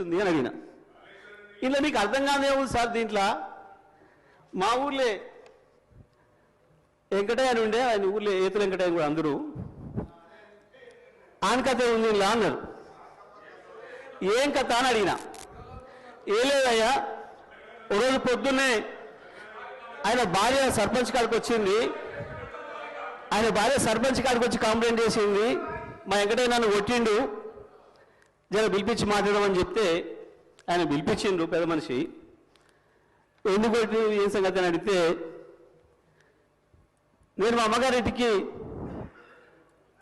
అని అడిగిన. ఇలా మీకు అర్థం కాదేమో సార్, దీంట్లో మా ఊర్లే వెంకటయ్య అని ఉండే, ఆయన ఊర్లో ఏతుల వెంకటయ్య కూడా అందరూ ఆన్ కథ ఉంది ఇలా అన్నారు. ఏం కథ అని అడిగిన. ఏ లేదయ్యా, ఒకరోజు పొద్దున్నే ఆయన భార్య సర్పంచ్ కాడికి వచ్చింది. ఆయన భార్య సర్పంచ్ కాడికి వచ్చి కంప్లైంట్ చేసింది, మా వెంకటయ్య నన్ను కొట్టిండు, జర పిలిపించి మాట్లాడమని చెప్తే ఆయన పిలిపించిండ్రు పెద్ద మనిషి. ఎందుకు కొట్టి ఏం సంగతి అని అడిగితే, నేను మా అమ్మగారింటికి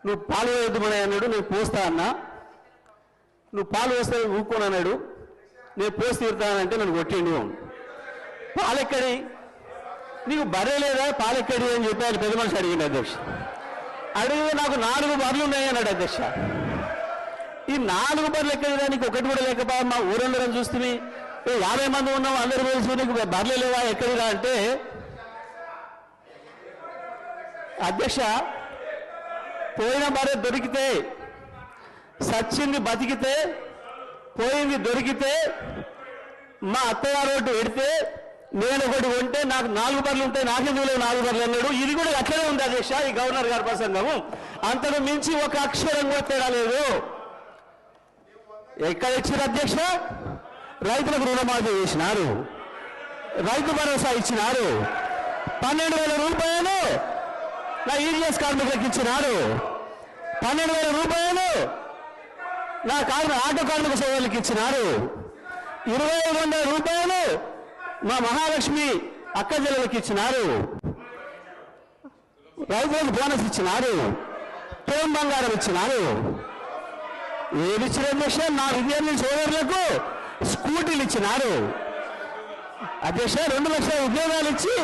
నువ్వు పాలు వేయద్దుమని అన్నాడు, నేను పోస్తా అన్నా. నువ్వు పాలు వేస్తే ఊరుకోను అన్నాడు, నేను పోసి తీరుతానంటే నన్ను కొట్టిండు. పాలెక్కడి, నీకు బర్రె లేదా పాలెక్కడి అని చెప్పి ఆయన పెద్ద మనిషి అడిగింది అధ్యక్ష. అడిగితే నాకు 4 బర్రెలు ఉన్నాయి అన్నాడు అధ్యక్ష. ఈ 4 బర్రెలు ఎక్కడిదా, నీకు ఒకటి కూడా లేకపోయా, మా ఊరందరం చూస్తుంది 50 మంది ఉన్నాం, అందరూ కలిసి నీకు బర్రెలు లేవా ఎక్కడిదా అంటే, అధ్యక్ష పోయిన బర్రె దొరికితే, సచ్చింది బతికితే, పోయింది దొరికితే, మా అత్తగారు ఒకటి పెడితే నేను ఒకటి కొంటే నాకు 4 బర్రెలు ఉంటాయి, నాకెందుకు లేవు 4 బర్రెలు అన్నాడు. ఇది కూడా అట్లనే ఉంది అధ్యక్ష ఈ గవర్నర్ గారి ప్రసంగము. అంతకు మించి ఒక అక్షరం కూడా తేడా లేదు. ఎక్కడ ఇచ్చారు అధ్యక్ష? రైతులకు రుణమాఫీ చేసినారు, రైతు భరోసా ఇచ్చినారు, 12,000 రూపాయలు నా ఈడిఎస్ కార్మికులకు ఇచ్చినారు, 12,000 రూపాయలు నా ఆటో కార్మిక సోదరులకు ఇచ్చినారు, 2,500 రూపాయలు మా మహాలక్ష్మి అక్క చెల్లెలకు ఇచ్చినారు, రైతులకు బోనస్ ఇచ్చినారు, తోం బంగారం ఇచ్చినారు. ఏది ఇచ్చిన అధ్యక్ష? నా విద్యార్థి సోదరులకు స్కూటీలు ఇచ్చినారు అధ్యక్ష. 2 లక్షల ఉద్యోగాలు ఇచ్చి